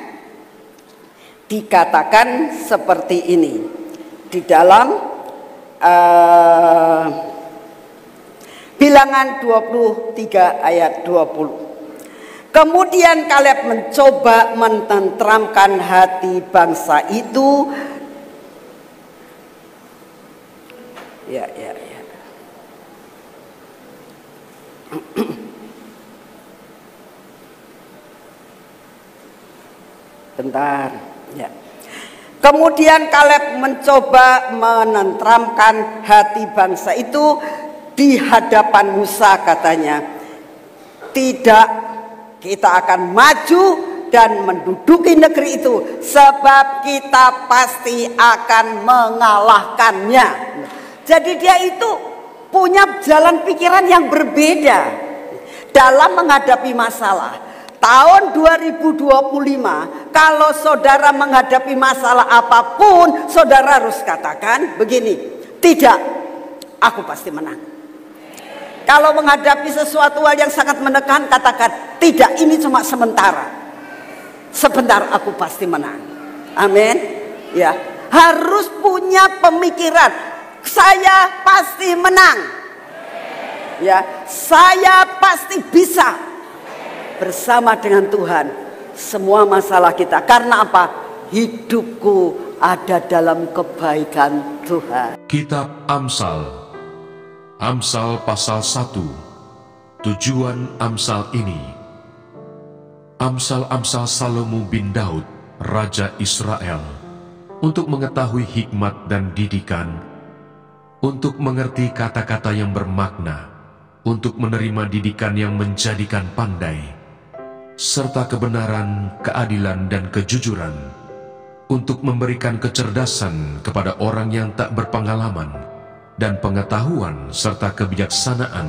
Dikatakan seperti ini di dalam Bilangan 23 ayat 20. Kemudian Kaleb mencoba menenteramkan hati bangsa itu. Ya. Bentar, ya. Kemudian Kaleb mencoba menenteramkan hati bangsa itu di hadapan Musa, katanya. Tidak, kita akan maju dan menduduki negeri itu, sebab kita pasti akan mengalahkannya. Jadi dia itu punya jalan pikiran yang berbeda dalam menghadapi masalah. Tahun 2025, kalau saudara menghadapi masalah apapun, saudara harus katakan begini, tidak, aku pasti menang. Kalau menghadapi sesuatu hal yang sangat menekan, katakan, tidak, ini cuma sementara. Sebentar, aku pasti menang. Amin. Ya, harus punya pemikiran, saya pasti menang. Ya, saya pasti bisa bersama dengan Tuhan semua masalah kita. Karena apa? Hidupku ada dalam kebaikan Tuhan. Kitab Amsal pasal 1. Tujuan Amsal ini, Amsal Salomo bin Daud, Raja Israel, untuk mengetahui hikmat dan didikan, untuk mengerti kata-kata yang bermakna, untuk menerima didikan yang menjadikan pandai, serta kebenaran, keadilan, dan kejujuran, untuk memberikan kecerdasan kepada orang yang tak berpengalaman, dan pengetahuan serta kebijaksanaan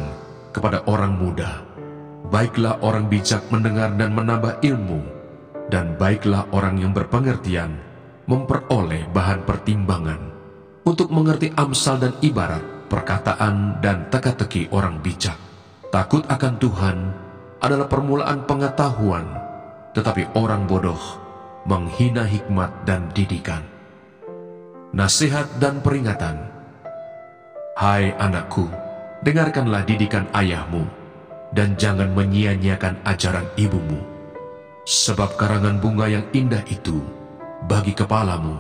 kepada orang muda. Baiklah orang bijak mendengar dan menambah ilmu, dan baiklah orang yang berpengertian memperoleh bahan pertimbangan, untuk mengerti amsal dan ibarat, perkataan dan teka-teki orang bijak. Takut akan Tuhan adalah permulaan pengetahuan, tetapi orang bodoh menghina hikmat dan didikan. Nasihat dan peringatan. Hai anakku, dengarkanlah didikan ayahmu, dan jangan menyia-nyiakan ajaran ibumu. Sebab karangan bunga yang indah itu bagi kepalamu,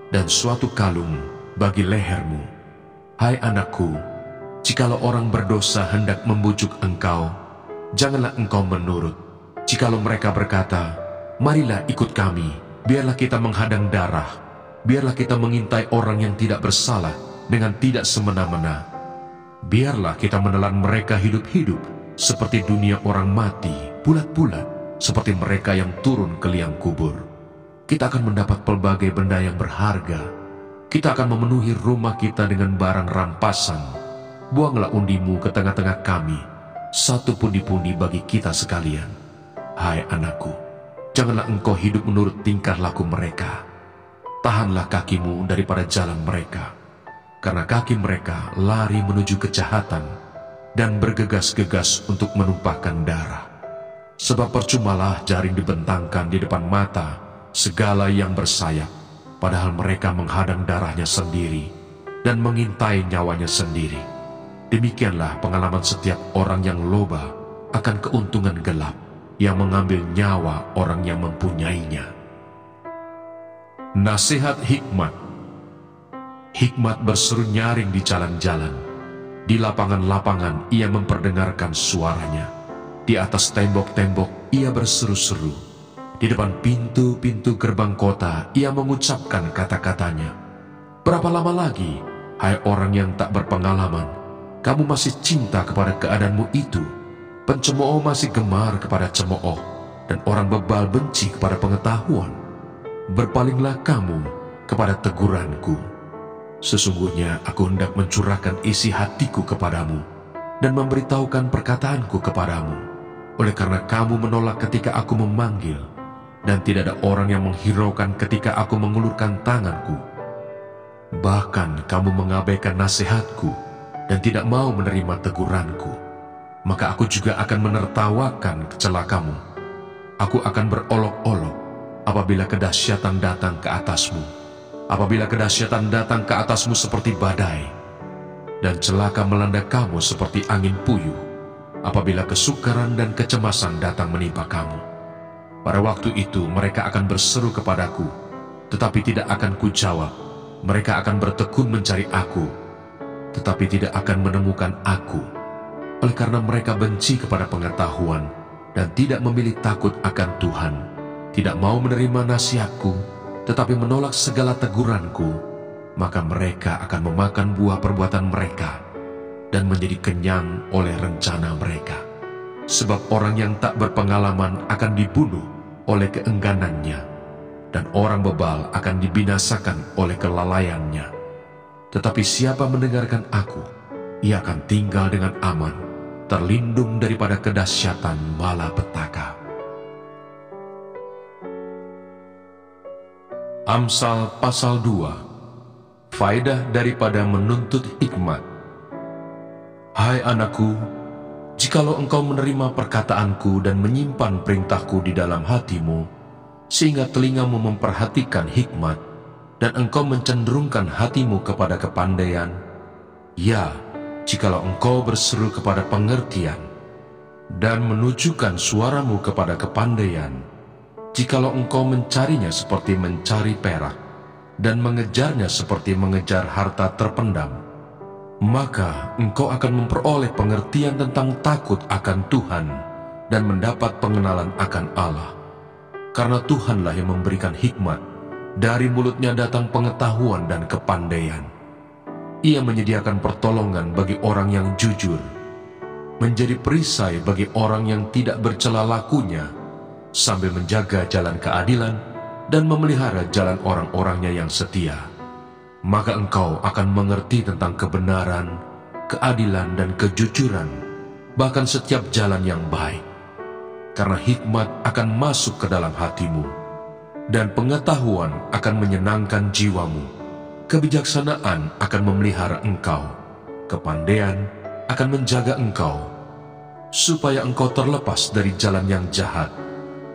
dan suatu kalung bagi lehermu. Hai anakku, jikalau orang berdosa hendak membujuk engkau, janganlah engkau menurut. Jikalau mereka berkata, marilah ikut kami, biarlah kita menghadang darah, biarlah kita mengintai orang yang tidak bersalah dengan tidak semena-mena. Biarlah kita menelan mereka hidup-hidup seperti dunia orang mati, bulat-bulat seperti mereka yang turun ke liang kubur. Kita akan mendapat pelbagai benda yang berharga. Kita akan memenuhi rumah kita dengan barang rampasan. Buanglah undimu ke tengah-tengah kami, satu pundi-pundi bagi kita sekalian. Hai anakku, janganlah engkau hidup menurut tingkah laku mereka. Tahanlah kakimu daripada jalan mereka, karena kaki mereka lari menuju kejahatan dan bergegas-gegas untuk menumpahkan darah. Sebab percumalah jaring dibentangkan di depan mata segala yang bersayap, padahal mereka menghadang darahnya sendiri dan mengintai nyawanya sendiri. Demikianlah pengalaman setiap orang yang loba akan keuntungan gelap, yang mengambil nyawa orang yang mempunyainya. Nasihat hikmat. Hikmat berseru nyaring di jalan-jalan, di lapangan-lapangan ia memperdengarkan suaranya, di atas tembok-tembok ia berseru-seru, di depan pintu-pintu gerbang kota ia mengucapkan kata-katanya. Berapa lama lagi, hai orang yang tak berpengalaman, kamu masih cinta kepada keadaanmu itu? Pencemooh masih gemar kepada cemooh, dan orang bebal benci kepada pengetahuan. Berpalinglah kamu kepada teguranku. Sesungguhnya aku hendak mencurahkan isi hatiku kepadamu dan memberitahukan perkataanku kepadamu. Oleh karena kamu menolak ketika aku memanggil, dan tidak ada orang yang menghiraukan ketika aku mengulurkan tanganku. Bahkan kamu mengabaikan nasihatku dan tidak mau menerima teguranku, maka aku juga akan menertawakan celakamu. Aku akan berolok-olok apabila kedahsyatan datang ke atasmu, apabila kedahsyatan datang ke atasmu seperti badai, dan celaka melanda kamu seperti angin puyuh, apabila kesukaran dan kecemasan datang menimpa kamu. Pada waktu itu mereka akan berseru kepadaku, tetapi tidak akan kujawab. Mereka akan bertekun mencari aku, tetapi tidak akan menemukan aku, oleh karena mereka benci kepada pengetahuan dan tidak memilih takut akan Tuhan, tidak mau menerima nasihatku, tetapi menolak segala teguranku. Maka mereka akan memakan buah perbuatan mereka dan menjadi kenyang oleh rencana mereka. Sebab orang yang tak berpengalaman akan dibunuh oleh keengganannya, dan orang bebal akan dibinasakan oleh kelalaiannya. Tetapi siapa mendengarkan aku, ia akan tinggal dengan aman, terlindung daripada kedahsyatan malapetaka. Amsal pasal 2. Faedah daripada menuntut hikmat. Hai anakku, jikalau engkau menerima perkataanku dan menyimpan perintahku di dalam hatimu, sehingga telingamu memperhatikan hikmat, dan engkau mencenderungkan hatimu kepada kepandaian, ya, jikalau engkau berseru kepada pengertian, dan menunjukkan suaramu kepada kepandaian, jikalau engkau mencarinya seperti mencari perak, dan mengejarnya seperti mengejar harta terpendam, maka engkau akan memperoleh pengertian tentang takut akan Tuhan dan mendapat pengenalan akan Allah. Karena Tuhanlah yang memberikan hikmat, dari mulutnya datang pengetahuan dan kepandaian. Ia menyediakan pertolongan bagi orang yang jujur, menjadi perisai bagi orang yang tidak bercela lakunya, sambil menjaga jalan keadilan dan memelihara jalan orang-orangnya yang setia. Maka engkau akan mengerti tentang kebenaran, keadilan, dan kejujuran, bahkan setiap jalan yang baik. Karena hikmat akan masuk ke dalam hatimu, dan pengetahuan akan menyenangkan jiwamu. Kebijaksanaan akan memelihara engkau, kepandaian akan menjaga engkau, supaya engkau terlepas dari jalan yang jahat,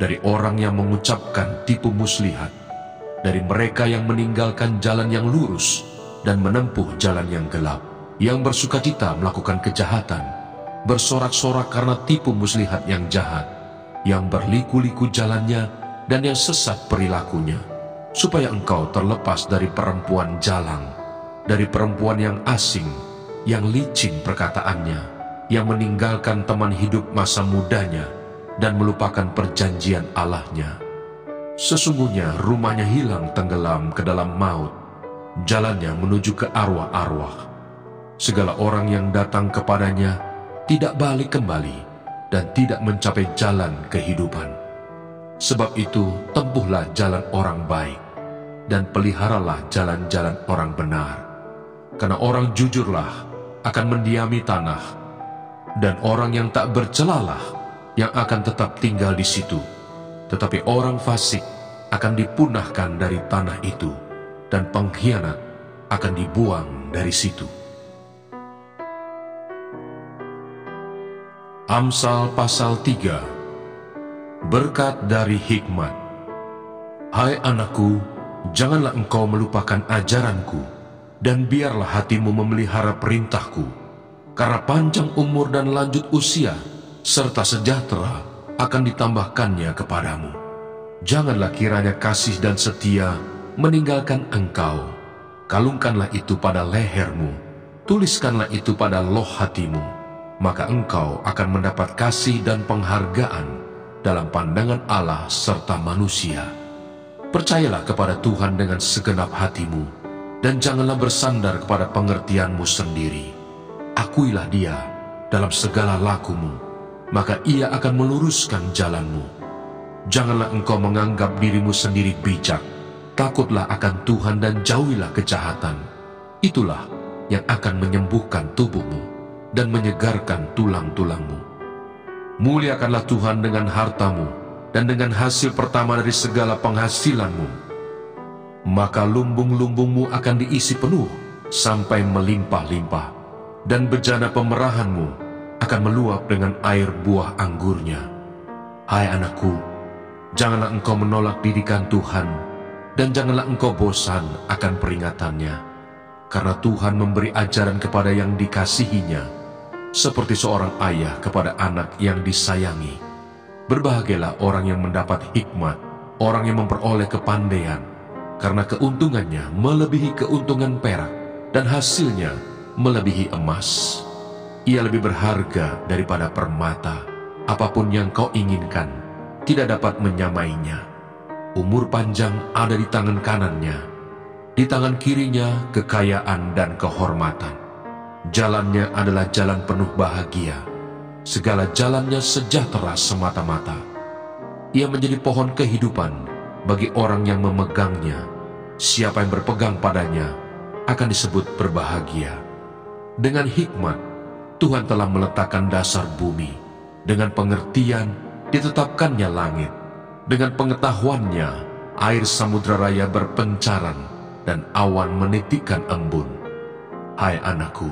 dari orang yang mengucapkan tipu muslihat, dari mereka yang meninggalkan jalan yang lurus dan menempuh jalan yang gelap, yang bersukacita melakukan kejahatan, bersorak-sorak karena tipu muslihat yang jahat, yang berliku-liku jalannya dan yang sesat perilakunya, supaya engkau terlepas dari perempuan jalang, dari perempuan yang asing, yang licin perkataannya, yang meninggalkan teman hidup masa mudanya, dan melupakan perjanjian Allahnya. Sesungguhnya rumahnya hilang tenggelam ke dalam maut, jalannya menuju ke arwah-arwah. Segala orang yang datang kepadanya tidak balik kembali dan tidak mencapai jalan kehidupan. Sebab itu tempuhlah jalan orang baik dan peliharalah jalan-jalan orang benar. Karena orang jujurlah akan mendiami tanah, dan orang yang tak bercelalah yang akan tetap tinggal di situ. Tetapi orang fasik akan dipunahkan dari tanah itu, dan pengkhianat akan dibuang dari situ. Amsal pasal 3. Berkat dari hikmat. Hai anakku, janganlah engkau melupakan ajaranku, dan biarlah hatimu memelihara perintahku, karena panjang umur dan lanjut usia serta sejahtera akan ditambahkannya kepadamu. Janganlah kiranya kasih dan setia meninggalkan engkau. Kalungkanlah itu pada lehermu, tuliskanlah itu pada loh hatimu, maka engkau akan mendapat kasih dan penghargaan dalam pandangan Allah serta manusia. Percayalah kepada Tuhan dengan segenap hatimu, dan janganlah bersandar kepada pengertianmu sendiri. Akuilah Dia dalam segala lakumu, maka Ia akan meluruskan jalanmu. Janganlah engkau menganggap dirimu sendiri bijak. Takutlah akan Tuhan dan jauhilah kejahatan. Itulah yang akan menyembuhkan tubuhmu dan menyegarkan tulang-tulangmu. Muliakanlah Tuhan dengan hartamu dan dengan hasil pertama dari segala penghasilanmu. Maka lumbung-lumbungmu akan diisi penuh sampai melimpah-limpah, dan bejana pemerahanmu akan meluap dengan air buah anggurnya. Hai anakku, janganlah engkau menolak didikan Tuhan, dan janganlah engkau bosan akan peringatannya, karena Tuhan memberi ajaran kepada yang dikasihinya, seperti seorang ayah kepada anak yang disayangi. Berbahagialah orang yang mendapat hikmat, orang yang memperoleh kepandaian, karena keuntungannya melebihi keuntungan perak, dan hasilnya melebihi emas. Ia lebih berharga daripada permata. Apapun yang kau inginkan tidak dapat menyamainya. Umur panjang ada di tangan kanannya, di tangan kirinya kekayaan dan kehormatan. Jalannya adalah jalan penuh bahagia, segala jalannya sejahtera semata-mata. Ia menjadi pohon kehidupan bagi orang yang memegangnya. Siapa yang berpegang padanya akan disebut berbahagia. Dengan hikmat Tuhan telah meletakkan dasar bumi, dengan pengertian ditetapkannya langit, dengan pengetahuannya air samudra raya berpencaran dan awan menitikkan embun. Hai anakku,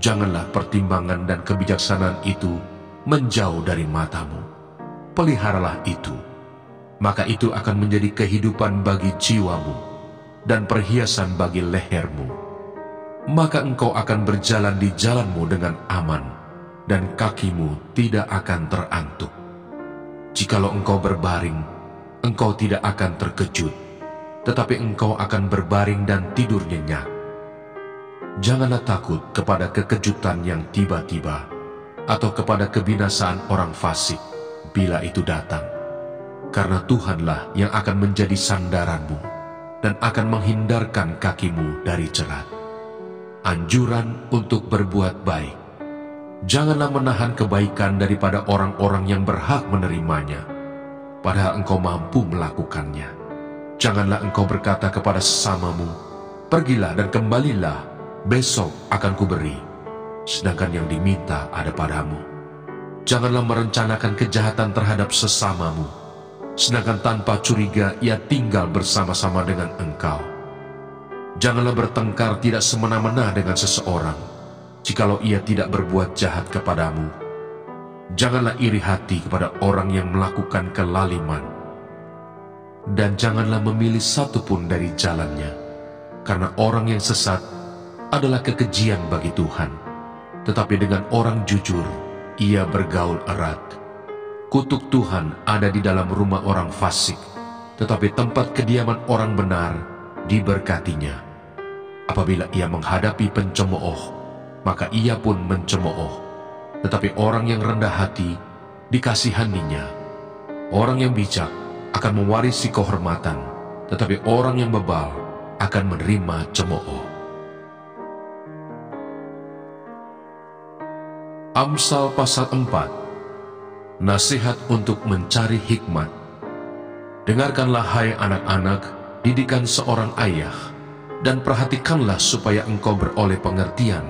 janganlah pertimbangan dan kebijaksanaan itu menjauh dari matamu. Peliharalah itu, maka itu akan menjadi kehidupan bagi jiwamu dan perhiasan bagi lehermu. Maka engkau akan berjalan di jalanmu dengan aman, dan kakimu tidak akan terantuk. Jikalau engkau berbaring, engkau tidak akan terkejut, tetapi engkau akan berbaring dan tidur nyenyak. Janganlah takut kepada kekejutan yang tiba-tiba, atau kepada kebinasaan orang fasik bila itu datang, karena Tuhanlah yang akan menjadi sandaranmu dan akan menghindarkan kakimu dari jerat. Anjuran untuk berbuat baik. Janganlah menahan kebaikan daripada orang-orang yang berhak menerimanya, padahal engkau mampu melakukannya. Janganlah engkau berkata kepada sesamamu, pergilah dan kembalilah, besok akan kuberi, sedangkan yang diminta ada padamu. Janganlah merencanakan kejahatan terhadap sesamamu, sedangkan tanpa curiga ia tinggal bersama-sama dengan engkau. Janganlah bertengkar tidak semena-mena dengan seseorang, jikalau ia tidak berbuat jahat kepadamu. Janganlah iri hati kepada orang yang melakukan kelaliman, dan janganlah memilih satupun dari jalannya, karena orang yang sesat adalah kekejian bagi Tuhan, tetapi dengan orang jujur ia bergaul erat. Kutuk Tuhan ada di dalam rumah orang fasik, tetapi tempat kediaman orang benar diberkatinya. Apabila ia menghadapi pencemooh, maka ia pun mencemooh, tetapi orang yang rendah hati dikasihaninya. Orang yang bijak akan mewarisi kehormatan, tetapi orang yang bebal akan menerima cemooh. Amsal pasal 4. Nasihat untuk mencari hikmat. Dengarkanlah hai anak-anak didikan seorang ayah, dan perhatikanlah supaya engkau beroleh pengertian,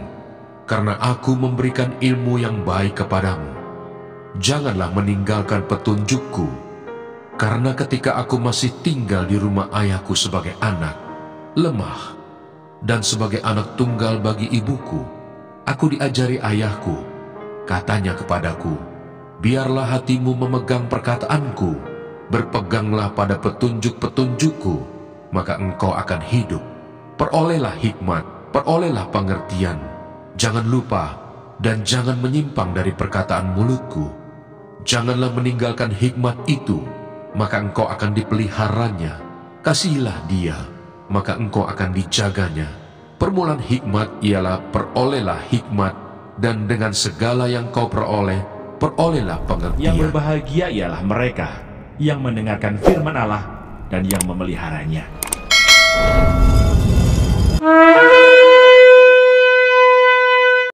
karena aku memberikan ilmu yang baik kepadamu. Janganlah meninggalkan petunjukku, karena ketika aku masih tinggal di rumah ayahku sebagai anak, lemah, dan sebagai anak tunggal bagi ibuku, aku diajari ayahku. Katanya kepadaku, biarlah hatimu memegang perkataanku, berpeganglah pada petunjuk-petunjukku, maka engkau akan hidup. Perolehlah hikmat, perolehlah pengertian. Jangan lupa dan jangan menyimpang dari perkataan mulutku. Janganlah meninggalkan hikmat itu, maka engkau akan dipeliharanya. Kasihilah dia, maka engkau akan dijaganya. Permulaan hikmat ialah perolehlah hikmat, dan dengan segala yang kau peroleh, perolehlah pengertian. Yang berbahagia ialah mereka yang mendengarkan firman Allah dan yang memeliharanya.